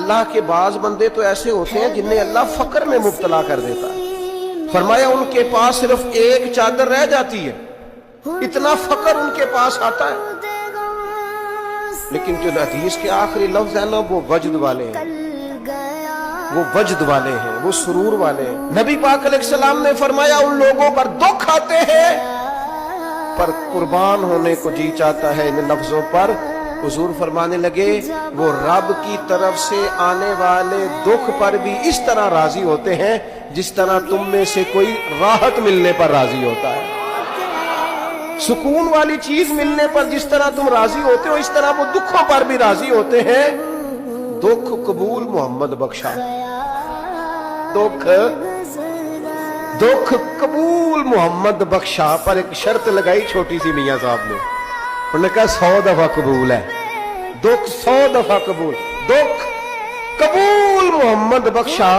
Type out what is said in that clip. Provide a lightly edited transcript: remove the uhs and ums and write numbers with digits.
अल्लाह के बाज बंदे तो ऐसे होते हैं जिन्हें अल्लाह फक्र में मुब्तला कर देता है। फरमाया उनके पास सिर्फ एक चादर रह जाती है, इतना फक्र उनके पास आता है। लेकिन जो हदीस के आखिरी लफ्ज है ना, वो वजद वाले हैं, वो वजद वाले हैं, वो सुरूर वाले हैं। नबी पाक अलैहिस्सलाम ने फरमाया उन लोगों पर दुख आते हैं पर कुर्बान होने को जी चाहता है। इन लफ्जों पर हुजूर फरमाने लगे वो रब की तरफ से आने वाले दुख पर भी इस तरह राजी होते हैं जिस तरह तुम में से कोई राहत मिलने पर राजी होता है। सुकून वाली चीज मिलने पर जिस तरह तुम राजी होते हो, इस तरह वो दुखों पर भी राजी होते हैं। दुख कबूल मोहम्मद बख्शा, दुख कबूल मोहम्मद बख्शा। पर एक शर्त लगाई छोटी सी मियां साहब ने, उन्होंने कहा 100 दफा कबूल है, दुख 100 दफा कबूल, दुख कबूल मोहम्मद बख्शा।